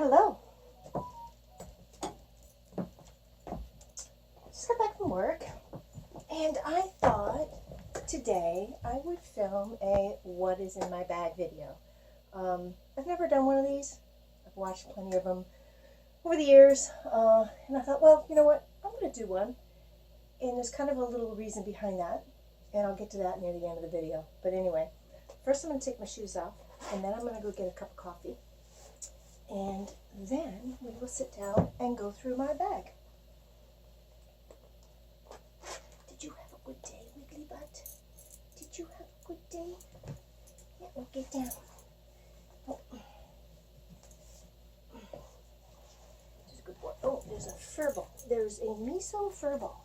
Hello. Just got back from work, and I thought today I would film a what is in my bag video. I've never done one of these. I've watched plenty of them over the years, and I thought, well, you know what? I'm going to do one, and there's kind of a little reason behind that, and I'll get to that near the end of the video. But anyway, first I'm going to take my shoes off, and then I'm going to go get a cup of coffee. And then we will sit down and go through my bag. Did you have a good day, Wiggly Butt? Did you have a good day? Yeah, we'll get down. Oh. This is a good boy. Oh, there's a fur ball. There's a miso fur ball.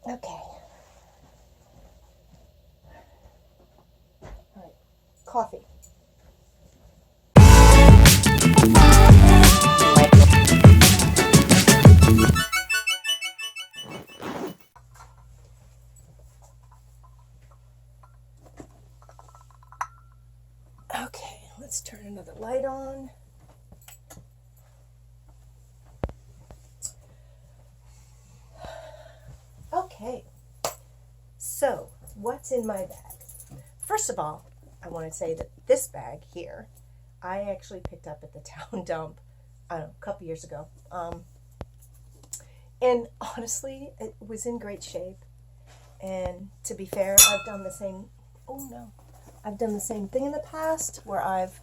Okay. Coffee. Okay, let's turn another light on. Okay, so what's in my bag? First of all, I want to say that this bag here, I actually picked up at the town dump, I don't know, a couple years ago. And honestly, it was in great shape. And to be fair, I've done the same, I've done the same thing in the past where I've,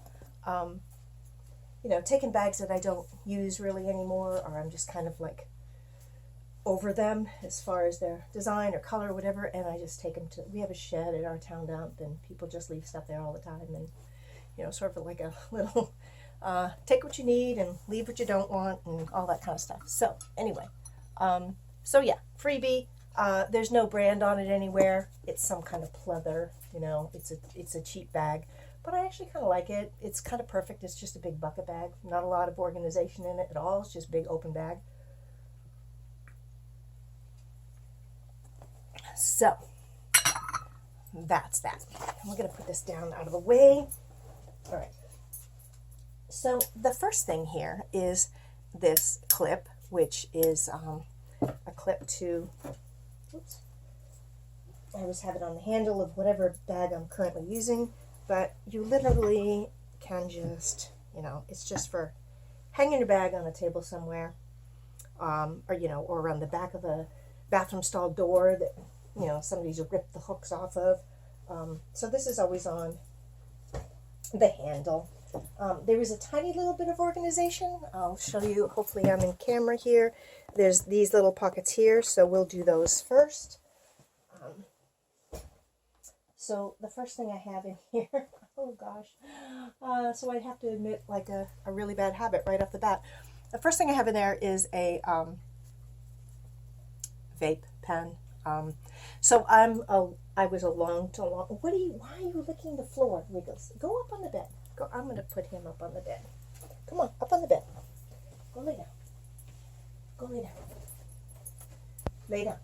taken bags that I don't use really anymore, or I'm just kind of like over them as far as their design or color or whatever, and I just take them to, we have a shed at our town dump, and people just leave stuff there all the time, and sort of like a little take what you need and leave what you don't want and all that kind of stuff. So anyway, so yeah, freebie. There's no brand on it anywhere. It's some kind of pleather, it's a cheap bag, but I actually kind of like it. It's kind of perfect. It's just a big bucket bag, not a lot of organization in it at all. It's just a big open bag. So, that's that. We're going to put this down out of the way. All right. So, the first thing here is this clip, which is a clip to, oops, I always have it on the handle of whatever bag I'm currently using, but you literally can just, it's just for hanging your bag on a table somewhere, or around the back of a bathroom stall door that, somebody's ripped the hooks off of. So this is always on the handle. There is a tiny little bit of organization. I'll show you, hopefully I'm in camera here. There's these little pockets here, so we'll do those first. So the first thing I have in here, oh gosh, so I'd have to admit like a really bad habit right off the bat. The first thing I have in there is a vape pen. So I was alone too long. Why are you licking the floor, Wiggles? Go up on the bed. Go. I'm going to put him up on the bed. Come on, up on the bed. Go lay down. Go lay down. Lay down.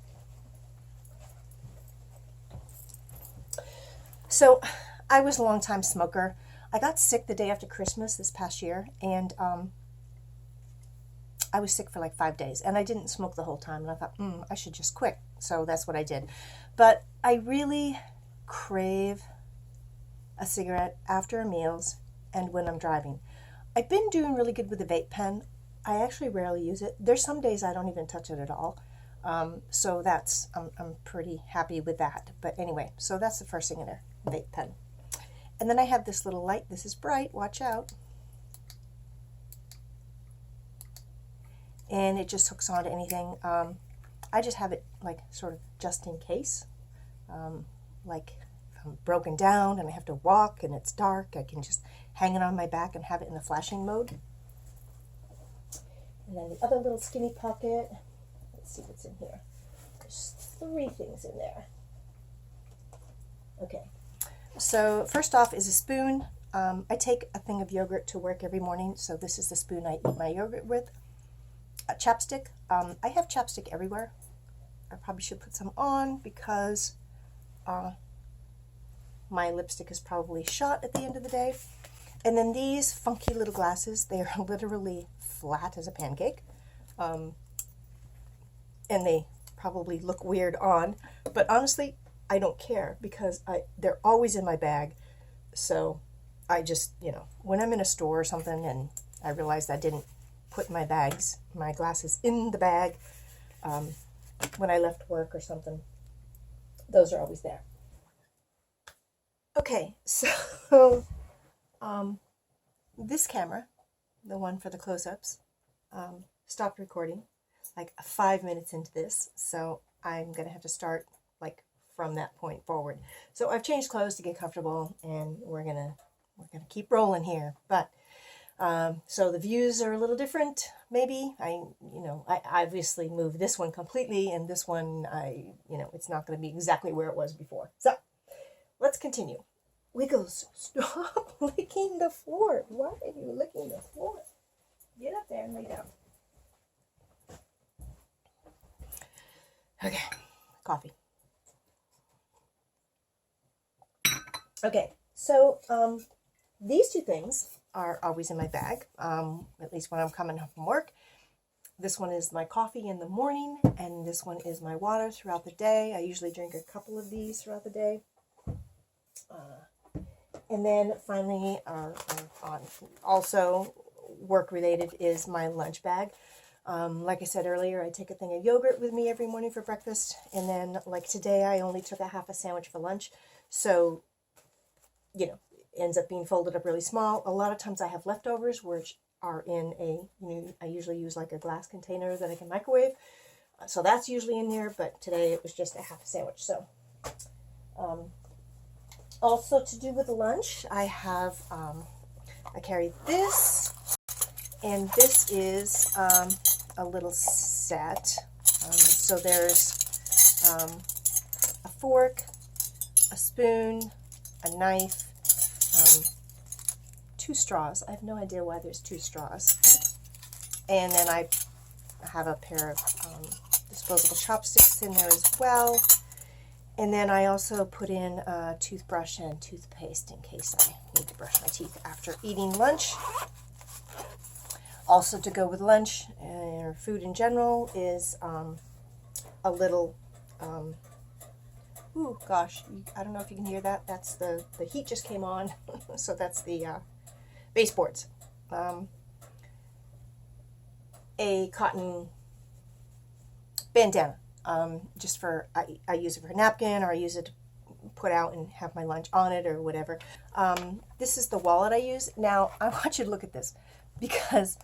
So I was a long time smoker. I got sick the day after Christmas this past year, and I was sick for like 5 days, and I didn't smoke the whole time, and I thought, I should just quit. So that's what I did. But I really crave a cigarette after meals and when I'm driving. I've been doing really good with the vape pen. I actually rarely use it. There's some days I don't even touch it at all. So that's, I'm pretty happy with that. But anyway, so that's the first thing in there, vape pen. And then I have this little light. This is bright, watch out. And it just hooks onto anything. I just have it like sort of just in case. Like if I'm broken down and I have to walk and it's dark, I can just hang it on my back and have it in the flashing mode. And then the other little skinny pocket. Let's see what's in here. There's 3 things in there. Okay. So first off is a spoon. I take a thing of yogurt to work every morning, so this is the spoon I eat my yogurt with. A chapstick. I have chapstick everywhere. I probably should put some on because my lipstick is probably shot at the end of the day. And then these funky little glasses, they are literally flat as a pancake. And they probably look weird on, but honestly, I don't care because they're always in my bag. So I just, you know, when I'm in a store or something and I realized I didn't put my glasses in the bag when I left work or something, those are always there. Okay, so this camera, the one for the close-ups, stopped recording like 5 minutes into this, so I'm gonna have to start like from that point forward. So I've changed clothes to get comfortable, and we're gonna keep rolling here. But so the views are a little different. Maybe I obviously moved this one completely, and this one it's not going to be exactly where it was before. So let's continue. Wiggles, stop licking the floor. Why are you licking the floor? Get up there and lay down. Okay, coffee. Okay, so these two things are always in my bag, at least when I'm coming home from work. This one is my coffee in the morning, and this one is my water throughout the day. I usually drink a couple of these throughout the day. And then finally, also work-related is my lunch bag. Like I said earlier, I take a thing of yogurt with me every morning for breakfast, and then like today I only took a half a sandwich for lunch, so ends up being folded up really small. A lot of times I have leftovers, which are in I usually use like a glass container that I can microwave. So that's usually in there, but today it was just a half a sandwich. So also to do with the lunch, I have, I carry this, and this is a little set. So there's a fork, a spoon, a knife, 2 straws. I have no idea why there's 2 straws. And then I have a pair of disposable chopsticks in there as well. And then I also put in a toothbrush and toothpaste in case I need to brush my teeth after eating lunch. Also to go with lunch or food in general is a little, ooh, gosh, I don't know if you can hear that. That's the heat just came on. So that's the baseboards. A cotton bandana, just for, I use it for a napkin, or I use it to put out and have my lunch on it or whatever. This is the wallet I use. Now, I want you to look at this, because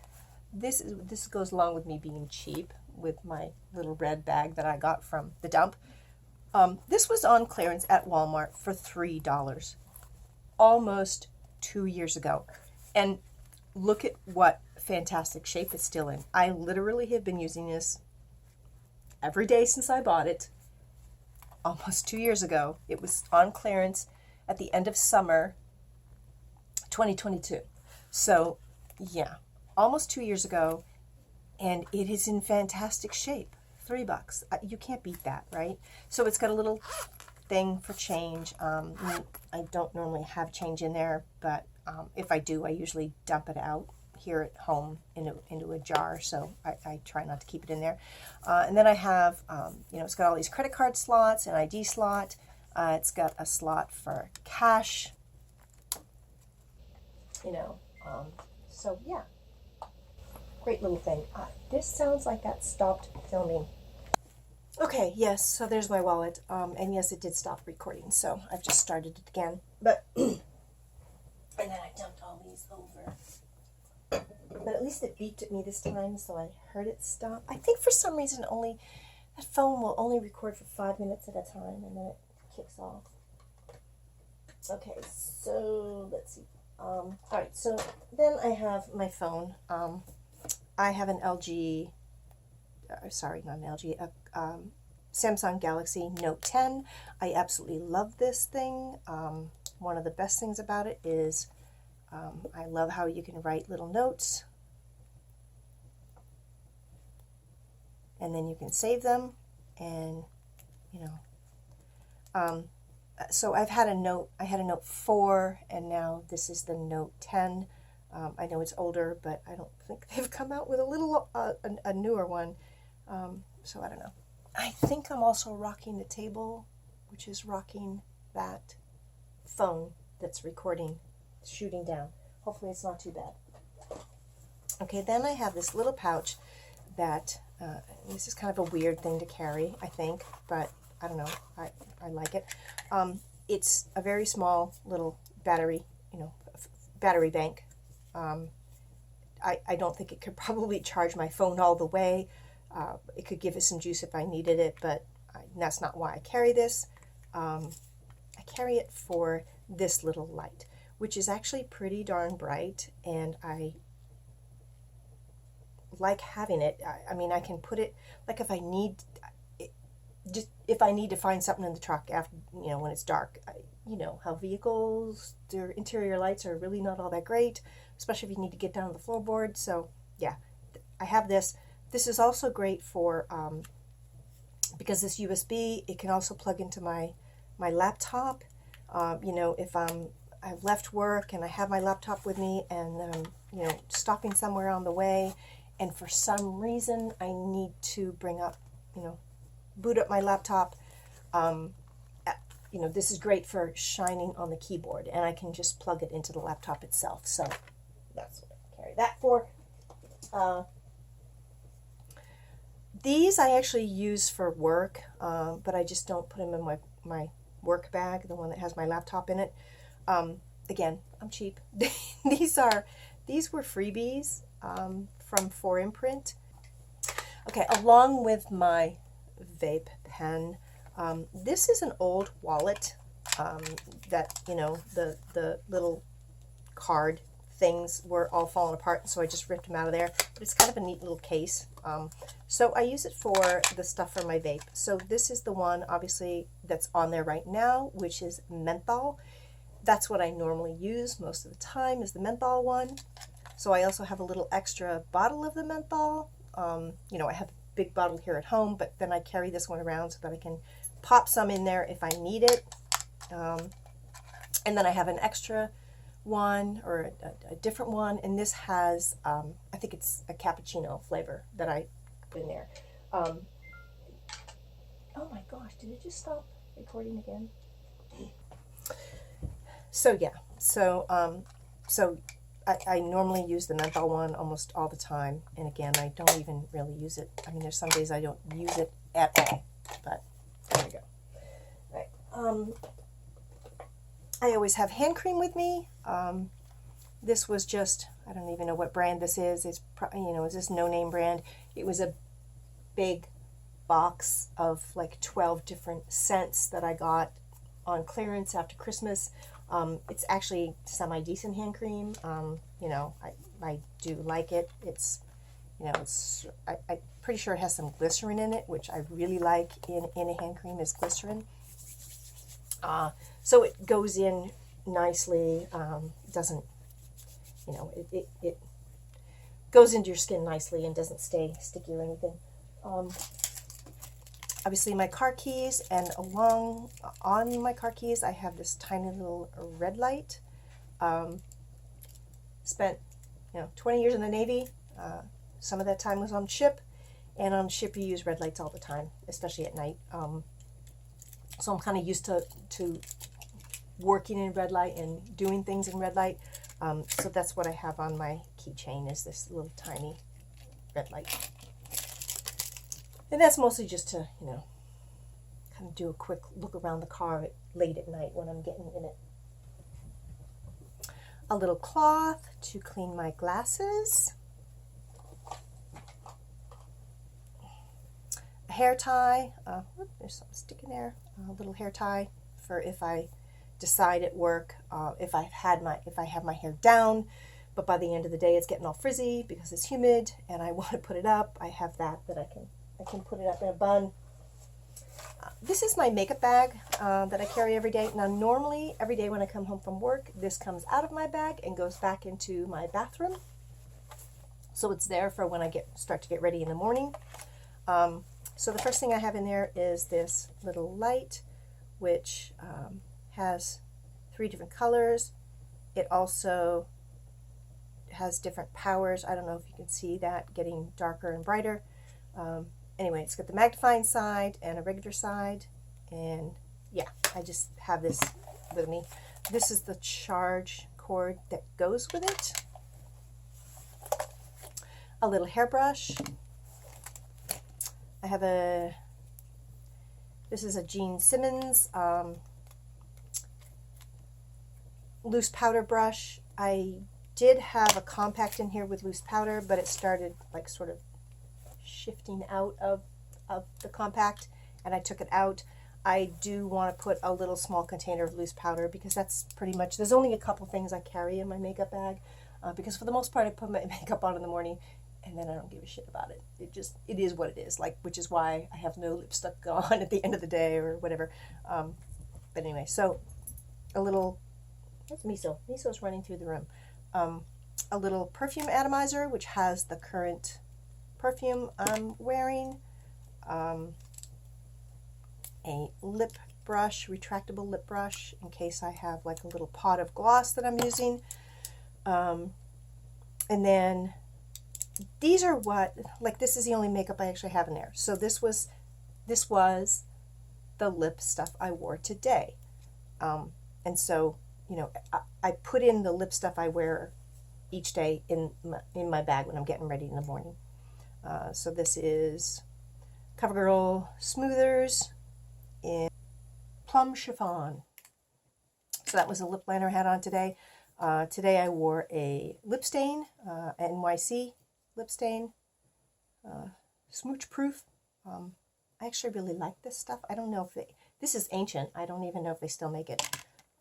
this goes along with me being cheap with my little red bag that I got from the dump. This was on clearance at Walmart for $3 almost 2 years ago. And look at what fantastic shape it's still in. I literally have been using this every day since I bought it almost 2 years ago. It was on clearance at the end of summer 2022. So yeah, almost 2 years ago, and it is in fantastic shape. $3. You can't beat that, right? So it's got a little thing for change. I don't normally have change in there, but if I do, I usually dump it out here at home into a jar, so I try not to keep it in there. And then I have, it's got all these credit card slots, an ID slot. It's got a slot for cash, so yeah. Great little thing. This sounds like that stopped filming. Okay, yes, so there's my wallet. And yes, it did stop recording, so I've just started it again. But, and then I dumped all these over. But at least it beeped at me this time, so I heard it stop. I think for some reason that phone will only record for 5 minutes at a time, and then it kicks off. Okay, so let's see. All right, so then I have my phone. I have an LG, sorry, not an LG, Samsung Galaxy Note 10. I absolutely love this thing. One of the best things about it is I love how you can write little notes, and then you can save them, and so I've had a Note, I had a Note 4, and now this is the Note 10. I know it's older, but I don't think they've come out with a newer one. So I don't know. I think I'm also rocking the table, which is rocking that phone that's recording, shooting down. Hopefully it's not too bad. Okay, then I have this little pouch that, this is kind of a weird thing to carry, I think, but I don't know, I like it. It's a very small little battery, battery bank. I don't think it could probably charge my phone all the way. It could give it some juice if I needed it, but that's not why I carry this. I carry it for this little light, which is actually pretty darn bright, and I like having it. I mean, I can put it, like if I need, if I need to find something in the truck after, when it's dark. You know how vehicles, their interior lights are really not all that great, especially if you need to get down to the floorboard. So yeah, I have this. This is also great for, because this USB, it can also plug into my laptop. If I've left work and I have my laptop with me and stopping somewhere on the way, and for some reason I need to boot up my laptop, this is great for shining on the keyboard, and I can just plug it into the laptop itself. So that's what I carry that for. These I actually use for work, but I just don't put them in my work bag, the one that has my laptop in it. Again, I'm cheap. These were freebies from 4imprint. Okay, along with my vape pen, this is an old wallet that, the little card things were all falling apart, so I just ripped them out of there. But it's kind of a neat little case. So I use it for the stuff for my vape. So this is the one, obviously, that's on there right now, which is menthol. That's what I normally use most of the time, is the menthol one. So I also have a little extra bottle of the menthol. I have a big bottle here at home, but then I carry this one around so that I can pop some in there if I need it. And then I have an extra one, or a different one, and this has, I think it's a cappuccino flavor that I put in there. Oh my gosh, did it just stop recording again? So yeah, so I normally use the menthol one almost all the time, and again, I don't even really use it. I mean, there's some days I don't use it at all, but there we go. All right. I always have hand cream with me. This was just, I don't even know what brand this is. It's, is this no-name brand? It was a big box of like 12 different scents that I got on clearance after Christmas. It's actually semi-decent hand cream. I do like it. It's, I'm pretty sure it has some glycerin in it, which I really like in a hand cream, is glycerin. So it goes in nicely, doesn't, it goes into your skin nicely and doesn't stay sticky or anything. Obviously my car keys, and on my car keys I have this tiny little red light. Spent 20 years in the Navy. Some of that time was on ship, and on ship you use red lights all the time, especially at night. So I'm kind of used to working in red light and doing things in red light. So that's what I have on my keychain, is this little tiny red light. And that's mostly just to, kind of do a quick look around the car late at night when I'm getting in it. A little cloth to clean my glasses. A hair tie. There's something sticking there. A little hair tie for if I decide at work, if I have my hair down, but by the end of the day it's getting all frizzy because it's humid and I want to put it up. I have that I can put it up in a bun. This is my makeup bag that I carry every day. Now normally every day when I come home from work, this comes out of my bag and goes back into my bathroom. So it's there for when I start to get ready in the morning. So the first thing I have in there is this little light, which has 3 different colors. It also has different powers. I don't know if you can see that, getting darker and brighter. Anyway, it's got the magnifying side and a regular side. And yeah, I just have this with me. This is the charge cord that goes with it. A little hairbrush. I have this is a Gene Simmons loose powder brush. I did have a compact in here with loose powder, but it started like sort of shifting out of the compact, and I took it out. I do want to put a little small container of loose powder because that's pretty much, there's only a couple things I carry in my makeup bag because for the most part I put my makeup on in the morning and then I don't give a shit about it. It is what it is, like, which is why I have no lipstick on at the end of the day or whatever. But anyway, so a little, that's miso. Miso's running through the room. A little perfume atomizer, which has the current perfume I'm wearing. A lip brush, retractable lip brush, in case I have like a little pot of gloss that I'm using. And then these are what, like, this is the only makeup I actually have in there. So this was the lip stuff I wore today. And so, you know, I put in the lip stuff I wear each day in my bag when I'm getting ready in the morning. So this is CoverGirl Smoothers in Plum Chiffon. So that was a lip liner I had on today. Today I wore a lip stain, NYC lip stain, smooch proof. I actually really like this stuff. I don't know if this is ancient. I don't even know if they still make it.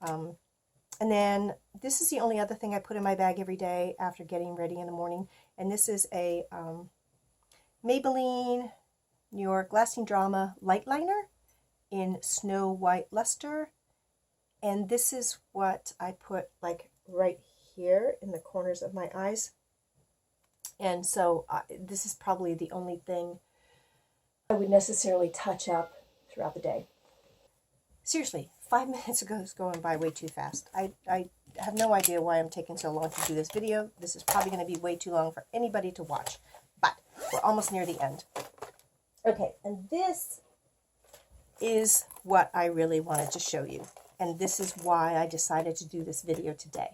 And then this is the only other thing I put in my bag every day after getting ready in the morning. And this is a Maybelline New York Lasting Drama Light Liner in Snow White Luster. And this is what I put like right here in the corners of my eyes. And so this is probably the only thing I would necessarily touch up throughout the day. Seriously, 5 minutes ago is going by way too fast. I have no idea why I'm taking so long to do this video. This is probably going to be way too long for anybody to watch, but we're almost near the end. Okay, and this is what I really wanted to show you. And this is why I decided to do this video today.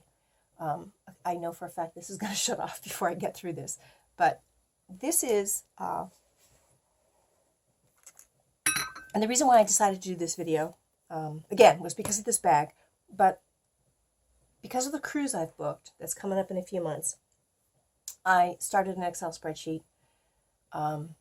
I know for a fact this is going to shut off before I get through this, but this is, and the reason why I decided to do this video, again, was because of this bag, but because of the cruise I've booked that's coming up in a few months. I started an Excel spreadsheet. I'm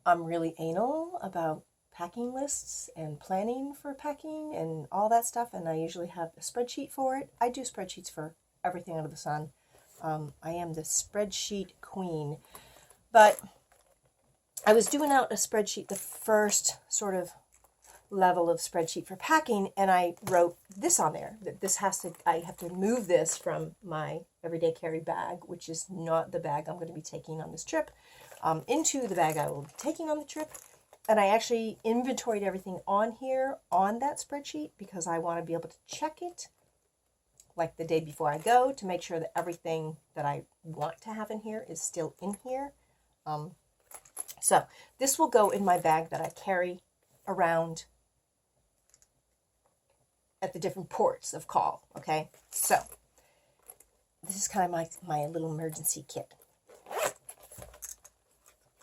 really anal about packing lists and planning for packing and all that stuff, and I usually have a spreadsheet for it. I do spreadsheets for everything under the sun. I am the spreadsheet queen. But I was doing out a spreadsheet, the first sort of level of spreadsheet for packing, and I wrote this on there, that I have to move this from my everyday carry bag, which is not the bag I'm going to be taking on this trip, into the bag I will be taking on the trip. And I actually inventoried everything on here on that spreadsheet because I want to be able to check it like the day before I go to make sure that everything that I want to have in here is still in here. So this will go in my bag that I carry around at the different ports of call. Okay, so this is kind of my little emergency kit.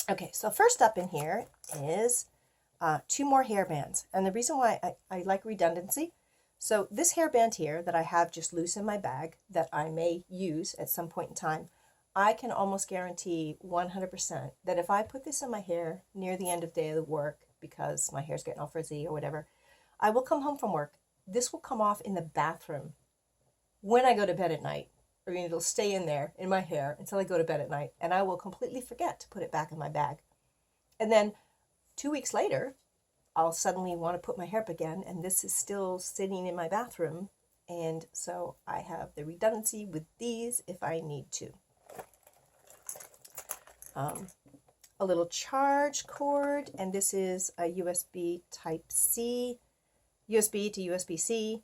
Okay, so first up in here is 2 more hairbands. And the reason why I like redundancy, so this hairband here that I have just loose in my bag that I may use at some point in time, I can almost guarantee 100% that if I put this in my hair near the end of the day of work because my hair's getting all frizzy or whatever, I will come home from work. This will come off in the bathroom when I go to bed at night. Or it'll stay in there in my hair until I go to bed at night, and I will completely forget to put it back in my bag. And then 2 weeks later, I'll suddenly want to put my hair up again, and this is still sitting in my bathroom. And so I have the redundancy with these if I need to. A little charge cord, and this is a USB Type-C, USB to USB-C.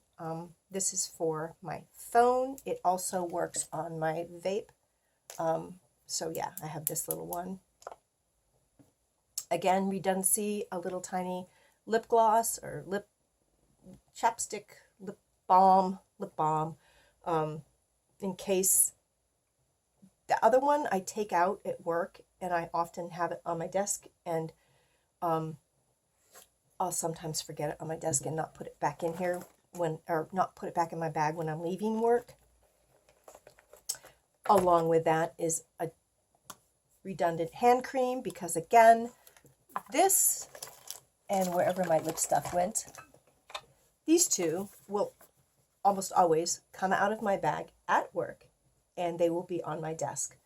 This is for my phone. It also works on my vape. So yeah, I have this little one. Again, redundancy, a little tiny lip gloss or lip chapstick, lip balm, in case. The other one I take out at work, and I often have it on my desk, and I'll sometimes forget it on my desk and not put it back in here or not put it back in my bag when I'm leaving work. Along with that is a redundant hand cream, because again, this and wherever my lip stuff went, these two will almost always come out of my bag at work, and they will be on my desk.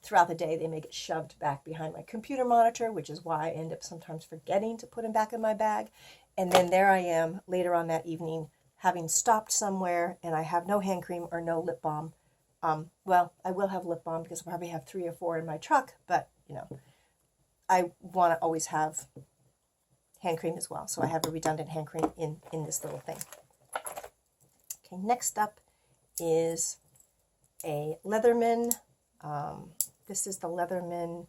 Throughout the day, they may get shoved back behind my computer monitor, which is why I end up sometimes forgetting to put them back in my bag. And then there I am later on that evening, having stopped somewhere, and I have no hand cream or no lip balm. Well, I will have lip balm because I probably have 3 or 4 in my truck, but, you know, I want to always have hand cream as well. So I have a redundant hand cream in this little thing. Okay, next up is a Leatherman. This is the Leatherman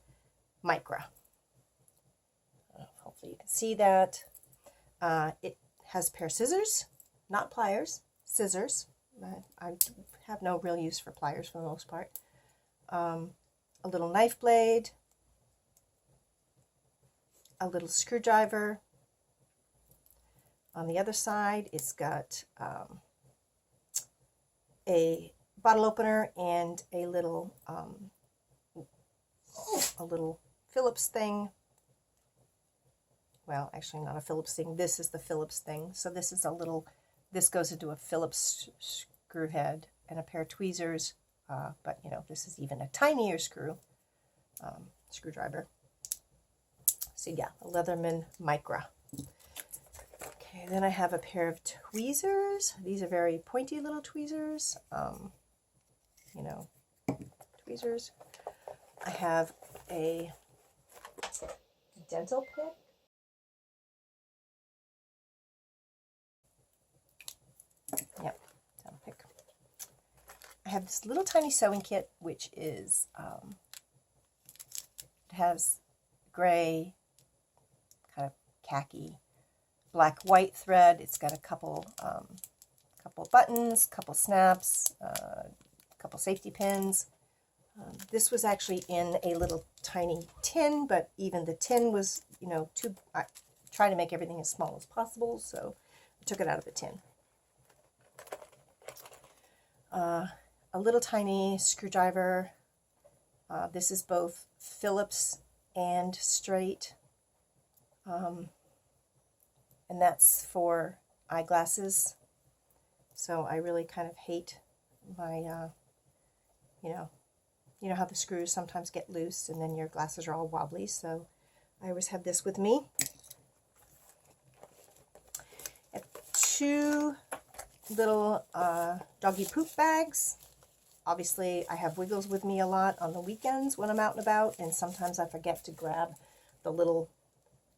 Micra. Hopefully you can see that. It has a pair of scissors, not pliers, scissors. I have no real use for pliers for the most part. A little knife blade, a little screwdriver. On the other side, it's got a bottle opener and a little Phillips thing. Well, actually not a Phillips thing. This is the Phillips thing. So this is this goes into a Phillips screw head and a pair of tweezers. But you know, this is even a tinier screwdriver. So yeah, a Leatherman Micra. Okay, then I have a pair of tweezers. These are very pointy little tweezers. You know, tweezers. I have a dental pick. Yep, dental pick. I have this little tiny sewing kit, which is, it has gray, kind of khaki, black, white thread. It's got a couple buttons, couple snaps, couple safety pins. This was actually in a little tiny tin, but even the tin was, you know, I try to make everything as small as possible, so I took it out of the tin. A little tiny screwdriver. This is both Phillips and straight, and that's for eyeglasses. So I really kind of hate my, you know how the screws sometimes get loose and then your glasses are all wobbly. So I always have this with me. I have 2 little doggy poop bags. Obviously, I have Wiggles with me a lot on the weekends when I'm out and about, and sometimes I forget to grab the little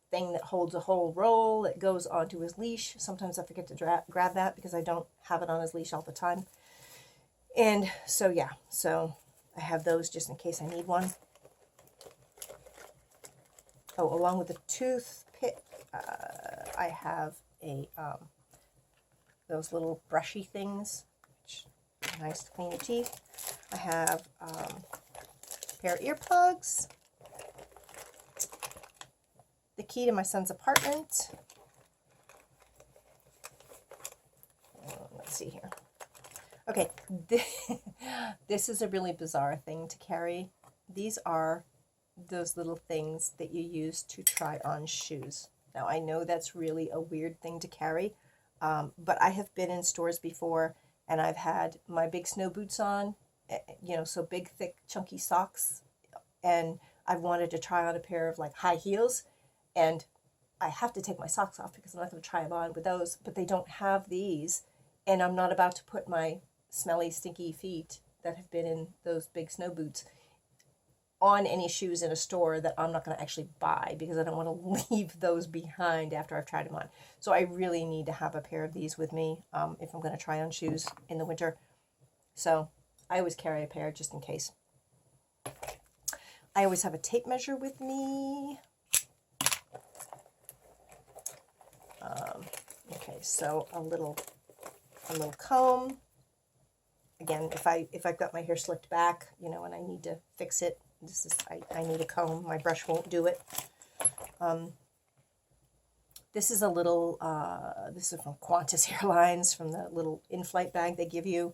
thing that holds a whole roll that goes onto his leash. Sometimes I forget to grab that because I don't have it on his leash all the time. And so, yeah, so I have those just in case I need one. Oh, along with the toothpick, I have those little brushy things, which are nice to clean your teeth. I have a pair of earplugs, the key to my son's apartment. Let's see here. Okay, this is a really bizarre thing to carry. These are those little things that you use to try on shoes. Now, I know that's really a weird thing to carry, but I have been in stores before, and I've had my big snow boots on, you know, so big, thick, chunky socks, and I've wanted to try on a pair of, like, high heels, and I have to take my socks off because I'm not going to try them on with those, but they don't have these, and I'm not about to put my smelly, stinky feet that have been in those big snow boots on any shoes in a store that I'm not going to actually buy because I don't want to leave those behind after I've tried them on. So I really need to have a pair of these with me if I'm going to try on shoes in the winter. So I always carry a pair just in case. I always have a tape measure with me. Okay, so a little comb. Again, if I've got my hair slicked back, you know, and I need to fix it, I need a comb. My brush won't do it. This is a little, this is from Qantas Airlines, from the little in-flight bag they give you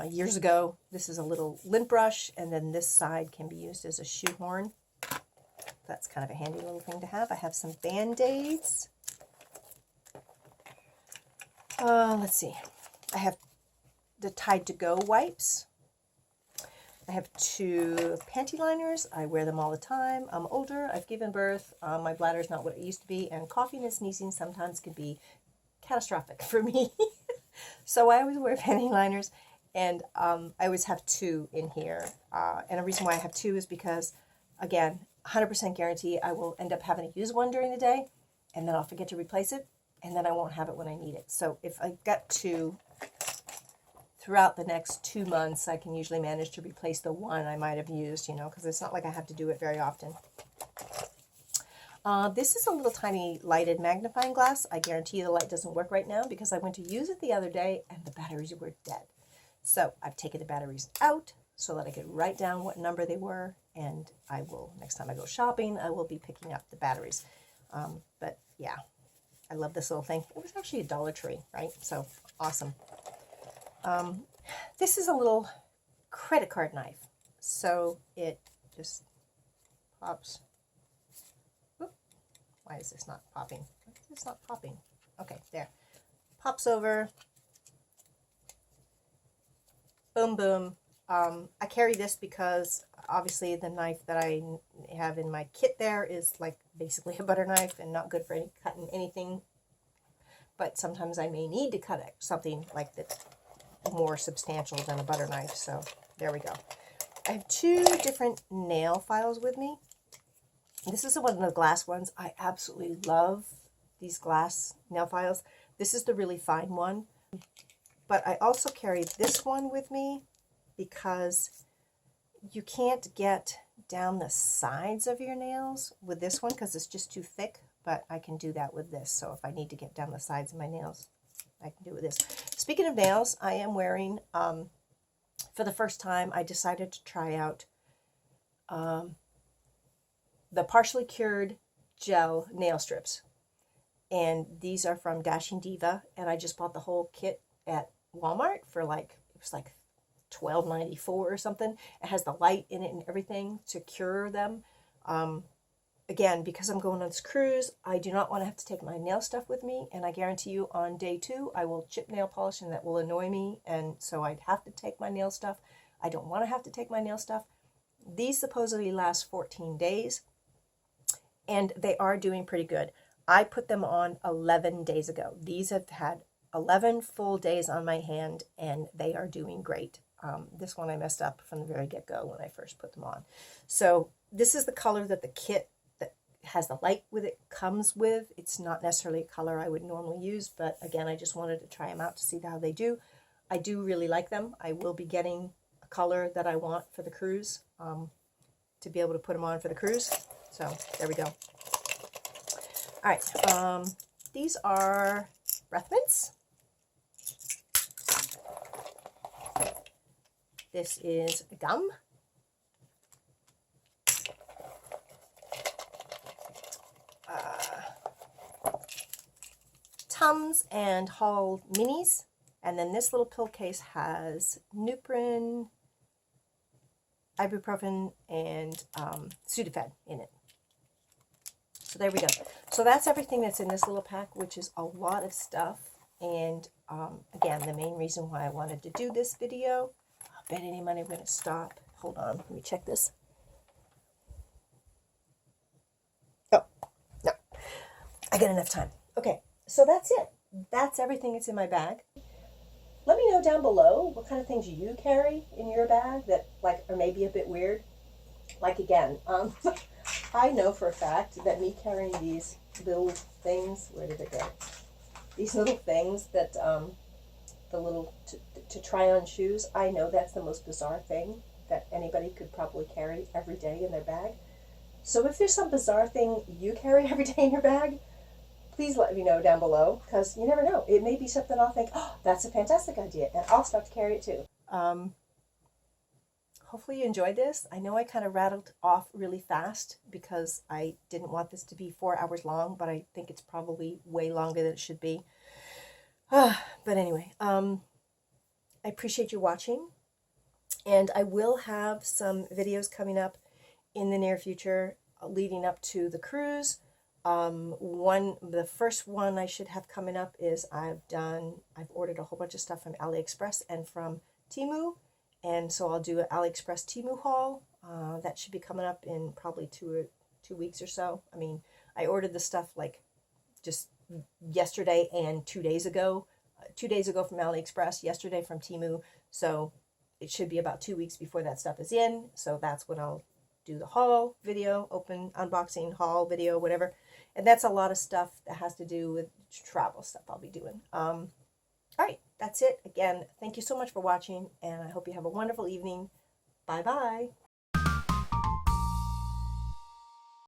years ago. This is a little lint brush, and then this side can be used as a shoehorn. That's kind of a handy little thing to have. I have some Band-Aids. Let's see. I have the Tide to Go wipes. I have 2 panty liners. I wear them all the time. I'm older. I've given birth. My bladder is not what it used to be, and coughing and sneezing sometimes can be catastrophic for me. So I always wear panty liners, and I always have 2 in here. And the reason why I have 2 is because, again, 100% guarantee I will end up having to use one during the day, and then I'll forget to replace it, and then I won't have it when I need it. So if I've got 2 throughout the next 2 months, I can usually manage to replace the one I might have used, you know, because it's not like I have to do it very often. This is a little tiny lighted magnifying glass. I guarantee you the light doesn't work right now because I went to use it the other day and the batteries were dead. So I've taken the batteries out so that I could write down what number they were, and I will, next time I go shopping, I will be picking up the batteries. But yeah, I love this little thing. It was actually a Dollar Tree, right? So awesome. This is a little credit card knife. So it just pops. Whoop. Why is this not popping? It's not popping. Okay, there. Pops over. Boom, boom. I carry this because obviously the knife that I have in my kit there is like basically a butter knife and not good for cutting anything. But sometimes I may need to cut something like that more substantial than a butter knife. So there we go. I have 2 different nail files with me. This is one of the glass ones. I absolutely love these glass nail files. This is the really fine one. But I also carry this one with me because you can't get down the sides of your nails with this one because it's just too thick, but I can do that with this. So if I need to get down the sides of my nails, I can do it with this. Speaking of nails, I am wearing, for the first time, I decided to try out the partially cured gel nail strips. And these are from Dashing Diva, and I just bought the whole kit at Walmart for like, it was like $12.94 or something. It has the light in it and everything to cure them. Again, because I'm going on this cruise, I do not want to have to take my nail stuff with me, and I guarantee you on day 2, I will chip nail polish, and that will annoy me, and so I'd have to take my nail stuff. I don't want to have to take my nail stuff. These supposedly last 14 days, and they are doing pretty good. I put them on 11 days ago. These have had 11 full days on my hand, and they are doing great. This one I messed up from the very get-go when I first put them on. So this is the color that the kit that has the light with it comes with. It's not necessarily a color I would normally use, but again, I just wanted to try them out to see how they do. I do really like them. I will be getting a color that I want for the cruise to be able to put them on for the cruise. So there we go. All right, these are breath mints. This is gum. Tums and Hall minis. And then this little pill case has Nuprin, ibuprofen, and Sudafed in it. So there we go. So that's everything that's in this little pack, which is a lot of stuff. And again, the main reason why I wanted to do this video, I bet any money I'm going to stop. Hold on, let me check this. Oh, no. I got enough time. Okay, so that's it. That's everything that's in my bag. Let me know down below what kind of things you carry in your bag that like are maybe a bit weird. like again, I know for a fact that me carrying these little things, where did it go? These little things that, the little to try on shoes, I know that's the most bizarre thing that anybody could probably carry every day in their bag. So if there's some bizarre thing you carry every day in your bag, please let me know down below, because you never know. It may be something I'll think, oh, that's a fantastic idea, and I'll start to carry it too. Hopefully you enjoyed this. I know I kind of rattled off really fast because I didn't want this to be 4 hours long, but I think it's probably way longer than it should be. But anyway, I appreciate you watching, and I will have some videos coming up in the near future leading up to the cruise. The first one I should have coming up is I've ordered a whole bunch of stuff from AliExpress and from Temu, and so I'll do an AliExpress Temu haul. That should be coming up in probably two weeks or so. I mean, I ordered the stuff like just yesterday and 2 days ago. 2 days ago from AliExpress, yesterday from Temu, so it should be about 2 weeks before that stuff is in, so that's when I'll do the haul video, open unboxing, haul video, whatever. And that's a lot of stuff that has to do with travel stuff I'll be doing. All right, that's it. Again, thank you so much for watching, and I hope you have a wonderful evening. Bye-bye.